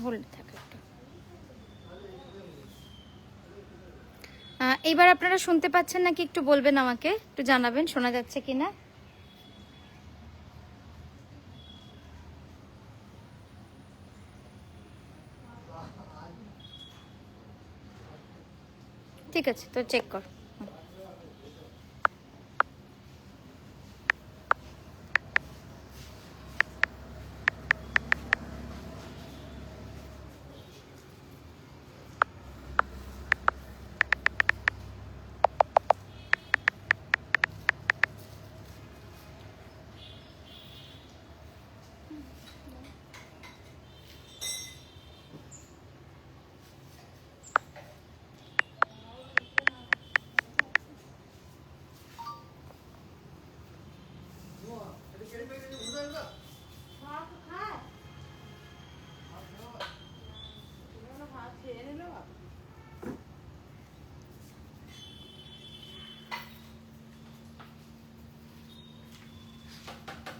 Hold থাকে একটু। এইবার আপনারা শুনতে পাচ্ছেন নাকি একটু বলবেন, আমাকে একটু জানাবেন শোনা যাচ্ছে কিনা। ঠিক আছে, তো চেক কর।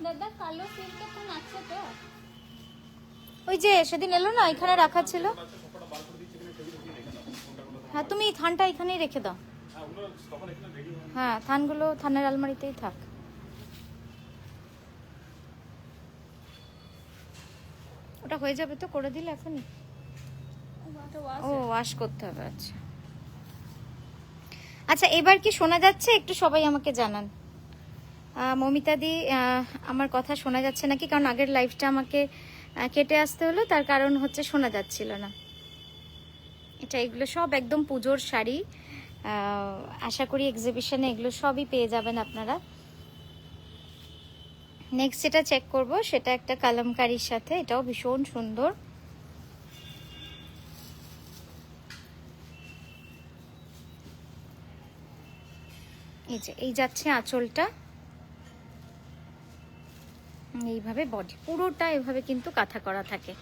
দাদা কালো সিল্কের থান আছে তো? ওই যে সেদিন এলো না, এখানে রাখা ছিল। হ্যাঁ, তুমি থানটা এখানেই রেখে দাও। হ্যাঁ, থানগুলো থানের আলমারিতেই থাক। ওটা হয়ে যাবে তো, করে দিলে এখনই? ও ওয়াশ করতে হবে। আচ্ছা আচ্ছা, এবার কি শোনা যাচ্ছে? একটু সবাই আমাকে জানান। মমিতাদি, আমার কথা শোনা যাচ্ছে নাকি? কারণ আগের লাইভটা আমাকে কেটে আসতে হলো, তার কারণ হচ্ছে শোনা যাচ্ছিল না। এটা এগুলো সব একদম পুজোর শাড়ি, আশা করি এক্সিবিশনে এগুলো সবই পেয়ে যাবেন আপনারা। নেক্সট যেটা চেক করব সেটা একটা কালামকারীর সাথে, এটাও ভীষণ সুন্দর। এই যে এই যাচ্ছে আঁচলটা, এইভাবে বডি পুরোটা এভাবে কিন্তু কাঁথা করা থাকে।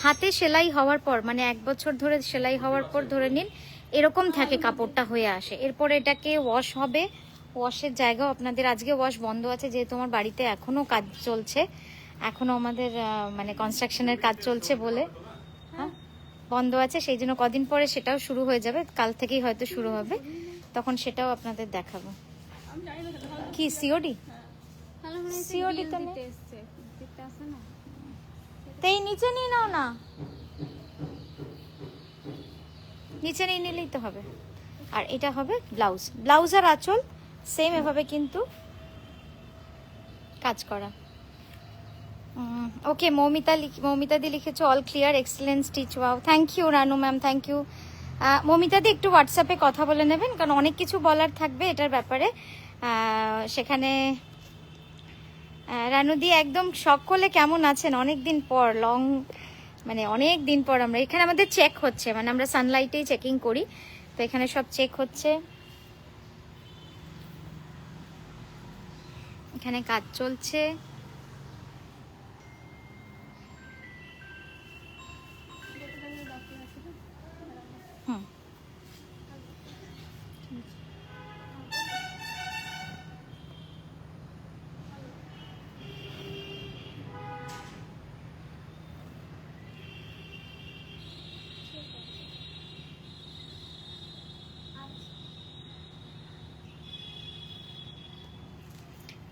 হাতে সেলাই হওয়ার পর, মানে 1 বছর ধরে সেলাই হওয়ার পর ধরে নিন এরকম থাকে, কাপড়টা হয়ে আসে। এরপর এটাকে ওয়াশ হবে, ওয়াশের জায়গাও আপনাদের, আজকে ওয়াশ বন্ধ আছে যেহেতু আমার বাড়িতে এখনো কাজ চলছে, এখনো আমাদের মানে কনস্ট্রাকশনের কাজ চলছে বলে হ্যাঁ বন্ধ আছে, সেই জন্য কদিন পরে সেটাও শুরু হয়ে যাবে, কাল থেকেই হয়তো শুরু হবে, তখন সেটাও আপনাদের দেখাবো। কি সিওডি? সিওডি তো নেই, তাই নিচে নিয়ে নাও না, নিচে নিয়ে নিলেই তো হবে। আর এটা হবে ব্লাউজ, ব্লাউজ আর আঁচল সেম এভাবে কিন্তু কাজ করা। ওকে, মৌমিতাদি লিখেছো all clear, excellent stitch, wow, thank you Ranu ma'am, thank you. মৌমিতাদি একটু হোয়াটসঅ্যাপে কথা বলে নেবেন, কারণ অনেক কিছু বলার থাকবে এটার ব্যাপারে সেখানে। রানুদি একদম শখ করলে কেমন আছেন? অনেক দিন পর, মানে অনেক দিন পর আমরা এখানে, আমাদের চেক হচ্ছে, মানে আমরা সানলাইটেই চেকিং করি, তো এখানে সব চেক হচ্ছে, এখানে কাজ চলছে।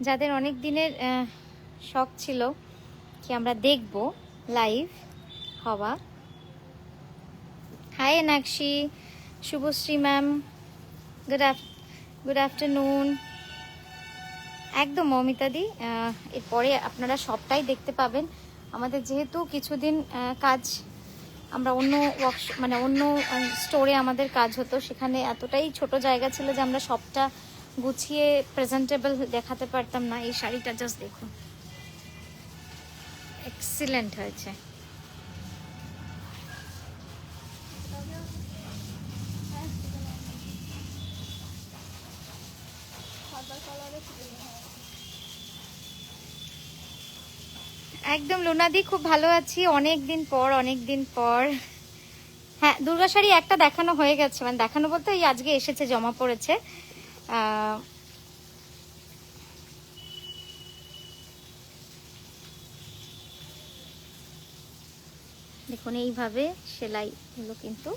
যাদের অনেক দিনের শখ ছিল কি আমরা দেখব লাইভ হওয়া, hi Nakshi, Shubhashree ma'am, good afternoon. একদম মৌমিতাদি, এরপরে আপনারা সবটাই দেখতে পাবেন। আমাদের যেহেতু কিছুদিন কাজ, আমরা অন্য মানে অন্য স্টোরে আমাদের কাজ হতো, সেখানে এতটাই ছোট জায়গা ছিল যে আমরা সবটা গুছিয়ে প্রেজেন্টেবল দেখাতে পারতাম না। এই শাড়িটা জাস্ট দেখুন, এক্সিলেন্ট হয়েছে। একদম লুনাদি, খুব ভালো আছি, অনেক দিন পর। হ্যাঁ, দুর্গা শাড়ি একটা দেখানো হয়ে গেছে, মানে দেখানো বলতে এই আজকে এসেছে, জমা পড়েছে। দেখুন এইভাবে সেলাইগুলো কিন্তু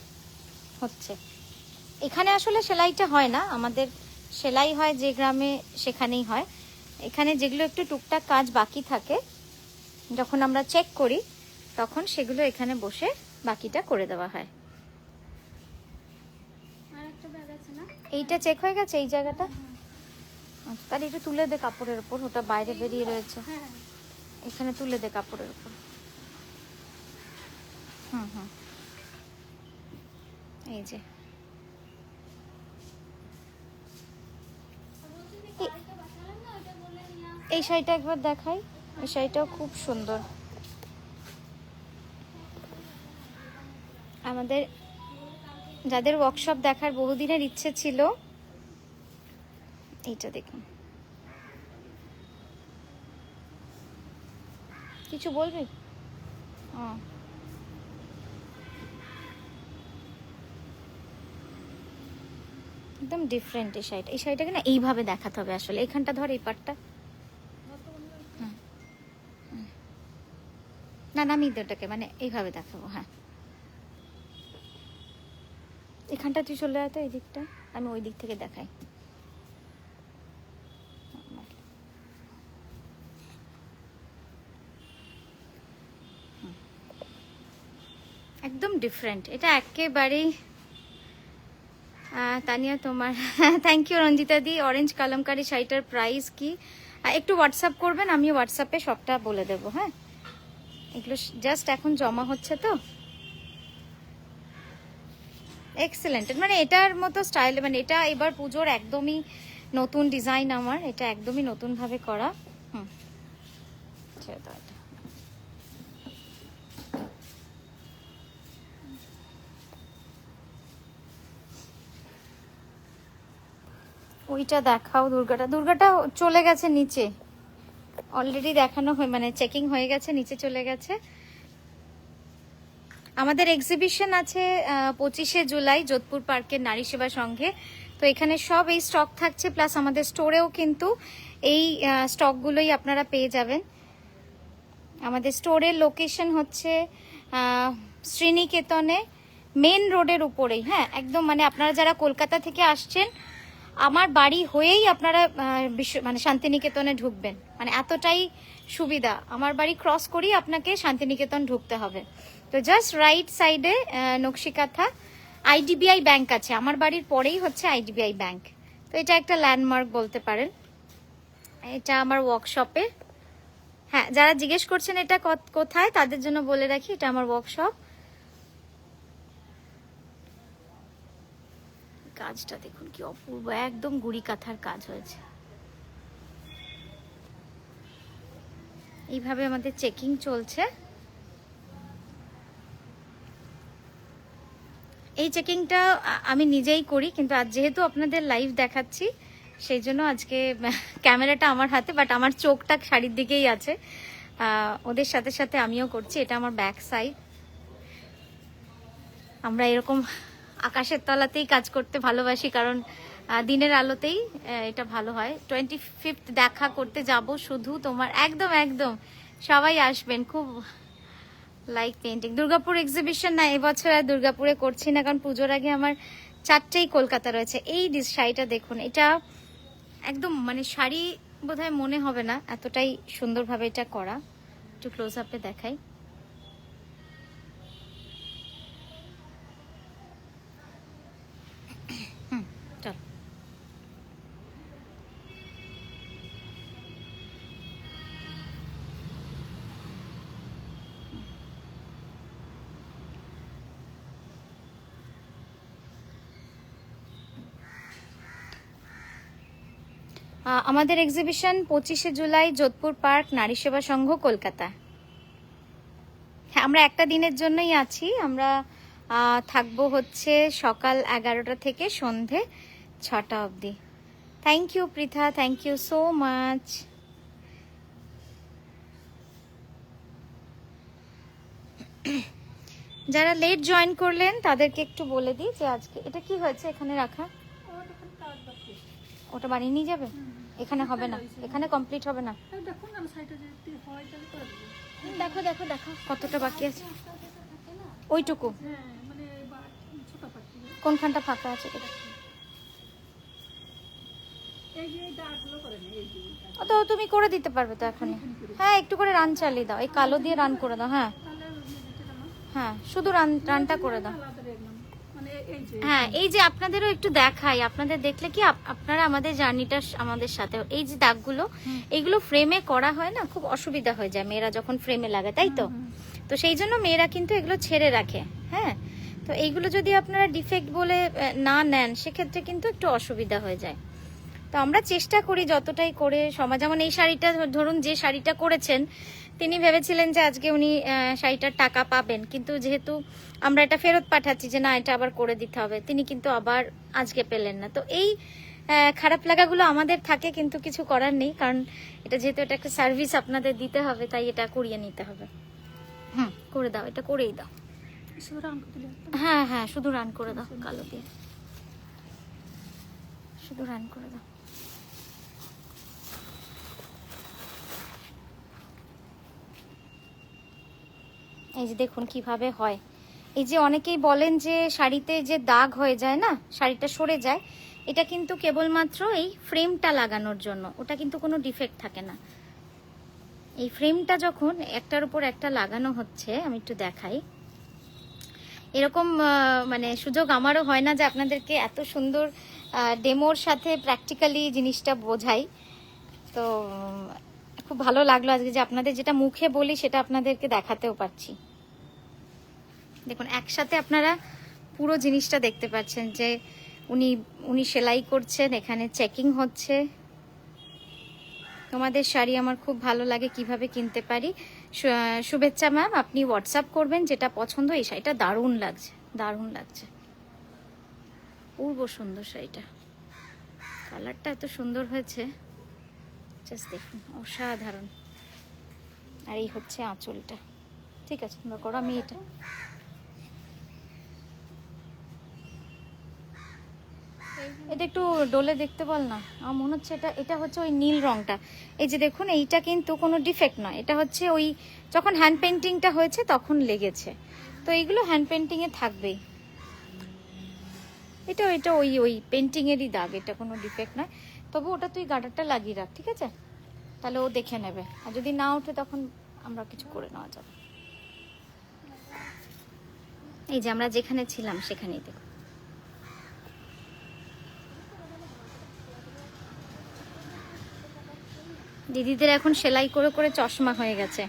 হচ্ছে। এখানে আসলে সেলাইটা হয় না, আমাদের সেলাই হয় যে গ্রামে সেখানেই হয়। এখানে যেগুলো একটু টুকটাক কাজ বাকি থাকে, যখন আমরা চেক করি তখন সেগুলো এখানে বসে বাকিটা করে দেওয়া হয়। এইটা চেক হয়ে গেছে এই জায়গাটা? আচ্ছা, তাহলে এটা তুলে দে কাপড়ের উপর, ওটা বাইরে বেরিয়ে রয়েছে। এখানে তুলে দে কাপড়ের উপর। হুম, এই যে এই শাড়িটা একবার দেখাই, এই শাড়িটাও খুব সুন্দর। আমাদের যাদের ওয়ার্কশপ দেখার বহুদিনের ইচ্ছে ছিল, এইটা দেখুন। কিছু বলবি? একদম ডিফারেন্ট এই শাড়িটা। এই শাড়িটাকে না এইভাবে দেখাতে হবে আসলে। এখানটা ধর, এই পাটটা না নামিয়ে দে ওটাকে, মানে এইভাবে দেখাবো। হ্যাঁ, এখানটা তুই চলে আয় তো, এই দিকটা আমি ওই দিক থেকে দেখাই। একদম ডিফারেন্ট এটা একেবারেই। তানিয়া তোমার থ্যাংক ইউ রঞ্জিতা দি। অরেঞ্জ কালামকারি শাড়িটার প্রাইস কি একটু হোয়াটসঅ্যাপ করবেন, আমি হোয়াটসঅ্যাপে সবটা বলে দেবো। হ্যাঁ, এগুলো জাস্ট এখন জমা হচ্ছে তো। এক্সেলেন্ট, মানে এটার মতো স্টাইল, মানে এটা এবার পুজোর একদমই নতুন ডিজাইন আমার, এটা একদমই নতুন ভাবে করা। ছেড়ে দাও এটা। ওইটা দেখাও, দুর্গাটা চলে গেছে নিচে, অলরেডি দেখানো হয়, মানে চেকিং হয়ে গেছে, নিচে চলে গেছে। আমাদের এক্সিবিশন আছে 25শে জুলাই যোধপুর পার্কের নারী সেবা সংঘে। তো এখানে সব এই স্টক থাকছে, প্লাস আমাদের স্টোরেও কিন্তু এই স্টকগুলোই আপনারা পেয়ে যাবেন। আমাদের স্টোরের লোকেশন হচ্ছে শ্রীনিকেতনে, মেন রোডের উপরেই। হ্যাঁ, একদম মানে আপনারা যারা কলকাতা থেকে আসছেন, আমার বাড়ি হয়েই আপনারা মানে শান্তিনিকেতনে ঢুকবেন, মানে এতটাই সুবিধা। আমার বাড়ি ক্রস করেই আপনাকে শান্তিনিকেতন ঢুকতে হবে। তো জাস্ট রাইট সাইডে নকশিকাথা আইডিবিআই ব্যাংক আছে, আমার বাড়ির পরেই হচ্ছে আইডিবিআই ব্যাংক। তো এটা একটা ল্যান্ডমার্ক বলতে পারেন। এটা আমার ওয়ার্কশপে। হ্যাঁ, যারা জিজ্ঞেস করছেন এটা কোথায়, তাদের জন্য বলে রাখি, এটা আমার ওয়ার্কশপ। কাজটা দেখুন কি অপূর্ব, একদম গুড়ি কাঁথার কাজ হয়েছে। এইভাবে আমাদের চেকিং চলছে। এই চেকিংটা আমি নিজেই করি, কিন্তু আজ যেহেতু আপনাদের লাইভ দেখাচ্ছি সেই জন্য আজকে ক্যামেরাটা আমার হাতে, বাট আমার চোখটা শাড়ির দিকেই আছে। ওদের সাথে সাথে আমিও করছি। এটা আমার ব্যাক সাইড। আমরা এরকম আকাশের তলাতেই কাজ করতে ভালোবাসি, কারণ দিনের আলোতেই এটা ভালো হয়। 25th দেখা করতে যাব শুধু তোমার, একদম একদম সবাই আসবেন। খুব লাইক পেন্টিং। দুর্গাপুর এক্সিবিশন না, এবছর আর দুর্গাপুরে করছি না, কারণ পুজোর আগে আমার 4টেই কলকাতা রয়েছে। এই শাড়িটা দেখুন, এটা একদম মানে শাড়ি বোধহয় মনে হবে না, এতটাই সুন্দরভাবে এটা করা। একটু ক্লোজ আপে দেখাই। চল, আমাদের এক্সিবিশন 25শে জুলাই যোধপুর পার্ক নারী সেবা সংঘ কলকাতা। হ্যাঁ, আমরা একটা দিনের জন্যই আছি। আমরা থাকবো হচ্ছে সকাল 11টা থেকে সন্ধে 6টা অবধি। Thank you Pritha, thank you so much. যারা লেট জয়েন করলেন তাদেরকে একটু বলে দিই যে আজকে এটা কি হয়েছে এখানে রাখা, ওটা বানিয়ে নিয়ে যাবে। এখানে হবে না, এখানে কমপ্লিট হবে না। দেখো দেখো দেখো কতটা বাকি আছে। ওইটুকু কোনখানটা ফাঁকা আছে? তো তুমি করে দিতে পারবে তো এখনই। হ্যাঁ একটু করে রান চালিয়ে দাও, এই কালো দিয়ে রান করে দাও। হ্যাঁ হ্যাঁ শুধু রানটা করে দাও। হ্যাঁ এই যে আপনাদেরও একটু দেখাই, আপনাদের দেখলে কি আপনারা আমাদের জার্নিটা আমাদের সাথে, এই যে দাগগুলো এইগুলো ফ্রেমে করা হয় না, খুব অসুবিধা হয়ে যায় মেয়েরা যখন ফ্রেমে লাগায়, তাই তো? তো সেই জন্য মেয়েরা কিন্তু এগুলো ছেড়ে রাখে। হ্যাঁ তো এইগুলো যদি আপনারা ডিফেক্ট বলে না নেন সেক্ষেত্রে কিন্তু একটু অসুবিধা হয়ে যায়। তো আমরা চেষ্টা করি যতটাই করে সমাজ, যেমন এই শাড়িটা ধরুন, যে শাড়িটা করেছেন তিনি ভেবেছিলেন যে আজকে উনি শাড়িটার টাকা পাবেন, কিন্তু যেহেতু আমরা এটা ফেরত পাঠাচ্ছি যে না এটা আবার করে দিতে হবে, তিনি কিন্তু আবার আজকে পেলেন না। তো এই খারাপ লাগাগুলো আমাদের থাকে, কিন্তু কিছু করার নেই, কারণ এটা যেহেতু এটা একটা সার্ভিস আপনাদের দিতে হবে, তাই এটা করিয়ে নিতে হবে। করে দাও, এটা করেই দাও। হ্যাঁ হ্যাঁ শুধু রান করে দাও, কালো দিয়ে শুধু রান করে দাও। এই যে দেখুন কিভাবে হয়। এই যে অনেকেই বলেন যে শাড়িতে যে দাগ হয়ে যায় না, শাড়িটা সরে যায়, এটা কিন্তু কেবলমাত্র এই ফ্রেমটা লাগানোর জন্য, ওটা কিন্তু কোনো ডিফেক্ট থাকে না। এই ফ্রেমটা যখন একটার উপর একটা লাগানো হচ্ছে, আমি একটু দেখাই, এরকম মানে সুযোগ আমারও হয় না যে আপনাদেরকে এত সুন্দর ডেমোর সাথে প্র্যাকটিক্যালি জিনিসটা বোঝাই। তো খুব ভালো লাগলো আজকে যে আপনাদের যেটা মুখে বলি সেটা আপনাদেরকে দেখাতেও পারছি। দেখুন একসাথে আপনারা পুরো জিনিসটা দেখতে পাচ্ছেন যে উনি সেলাই করছেন, এখানে চেকিং হচ্ছে। তোমাদের শাড়ি আমার খুব ভালো লাগে, কিভাবে কিনতে পারি? শুভেচ্ছা ম্যাম, আপনি হোয়াটসঅ্যাপ করবেন যেটা পছন্দ। এই শাড়িটা দারুণ লাগছে, দারুণ লাগছে, পূর্ব সুন্দর শাড়িটা, কালারটা এত সুন্দর হয়েছে, জাস্ট দেখুন অসাধারণ। আর এই হচ্ছে আঁচলটা। ঠিক আছে তোমরা করো, আমি এটা একটু ডলে দেখতে বল না। আমার মনে হচ্ছে এটা হচ্ছে ওই নীল রংটা। এই যে দেখুন এইটা কিন্তু কোনো ডিফেক্ট নয়, এটা হচ্ছে ওই যখন হ্যান্ড পেন্টিংটা হয়েছে তখন লেগেছে। তো এইগুলো হ্যান্ড পেন্টিংয়ে থাকবেই। এটা ওই পেন্টিংয়েরই দাগ, এটা কোনো ডিফেক্ট নয়। তবু ওটা তুই গার্ডারটা লাগিয়ে রাখ, ঠিক আছে? তাহলে ও দেখে নেবে, আর যদি না ওঠে তখন আমরা কিছু করে নেওয়া যাবে। এই যে আমরা যেখানে ছিলাম সেখানেই দেখো। দিদিদের এখন সেলাই করে করে চশমা হয়ে গেছে,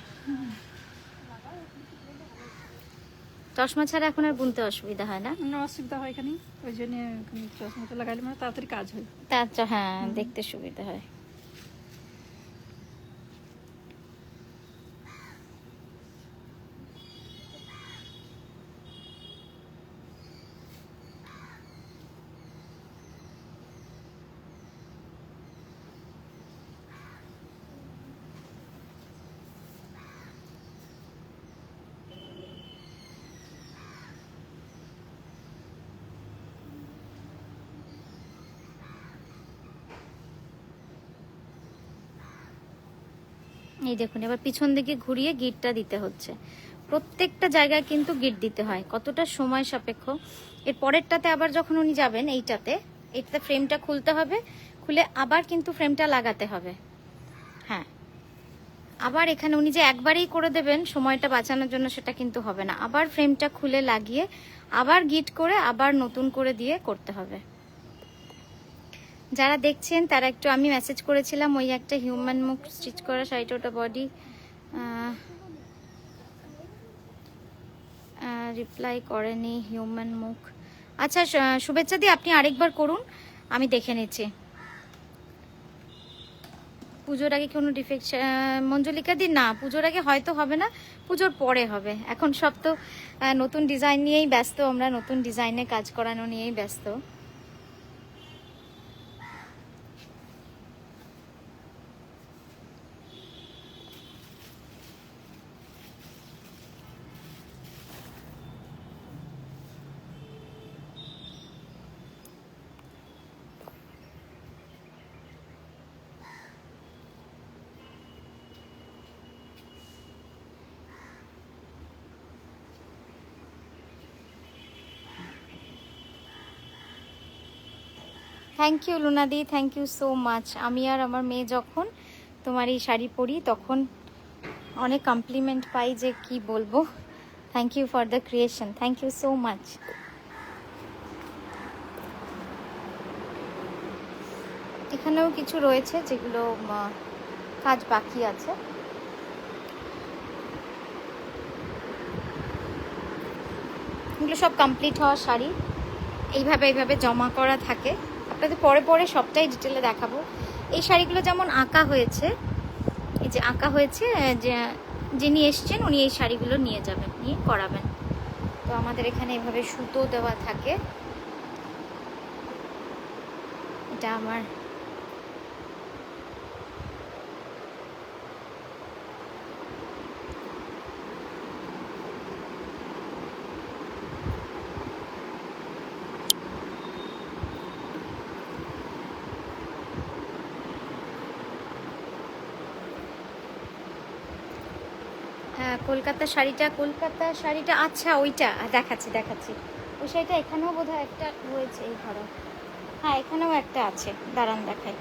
চশমা ছাড়া এখন আর বুনতে অসুবিধা হয় না। অসুবিধা হয় এখানে, ওই জন্য চশমাটা লাগাইলে মানে তাড়াতাড়ি কাজ হয়। হ্যাঁ দেখতে সুবিধা হয়। এই দেখুন এবার পিছন দিকে ঘুরিয়ে গিটটা দিতে হচ্ছে। প্রত্যেকটা জায়গায় কিন্তু গিট দিতে হয়, কতটা সময় সাপেক্ষ। এর পরেরটাতে আবার যখন উনি যাবেন এইটাতে ফ্রেমটা খুলতে হবে, খুলে আবার কিন্তু ফ্রেমটা লাগাতে হবে। হ্যাঁ আবার এখানে উনি যে একবারেই করে দেবেন সময়টা বাঁচানোর জন্য সেটা কিন্তু হবে না, আবার ফ্রেমটা খুলে লাগিয়ে আবার গিট করে আবার নতুন করে দিয়ে করতে হবে। যারা দেখছেন তারা একটু, আমি মেসেজ করেছিলাম ওই একটা হিউম্যান মুখ স্টিচ করা শাড়িটা, ওটা বডি রিপ্লাই করেনি হিউম্যান মুখ। আচ্ছা শুভেচ্ছা দি আপনি আরেকবার করুন, আমি দেখে নিচ্ছি। পুজোর আগে কোনো ডিফেক্ট? মঞ্জুলিকা দি না, পুজোর আগে হয়তো হবে না, পুজোর পরে হবে। এখন সব তো নতুন ডিজাইন নিয়েই ব্যস্ত, আমরা নতুন ডিজাইনে কাজ করানো নিয়েই ব্যস্ত। থ্যাংক ইউ লুনাদি, থ্যাংক ইউ সো মাচ। আমি আর আমার মেয়ে যখন তোমার এই শাড়ি পরি তখন অনেক কমপ্লিমেন্ট পাই, যে কি বলবো। Thank you for the creation, thank you so much. এখানেও কিছু রয়েছে যেগুলো কাজ বাকি আছে। এগুলো সব কমপ্লিট হওয়া শাড়ি, এইভাবে জমা করা থাকে। আপনাদের পরে পরে সবটাই ডিটেলে দেখাবো। এই শাড়িগুলো যেমন আঁকা হয়েছে, এই যে আঁকা হয়েছে, যে যিনি এসছেন উনি এই শাড়িগুলো নিয়ে যাবেন, নিয়ে করাবেন। তো আমাদের এখানে এভাবে সুতো দেওয়া থাকে। এটা আমার কলকাতা শাড়িটা আচ্ছা ওইটা দেখাচ্ছি। ওই শাড়িটা এখানেও বোধহয় একটা রয়েছে এই ঘরে। হ্যাঁ, এখানেও একটা আছে, দাঁড়ান দেখাই।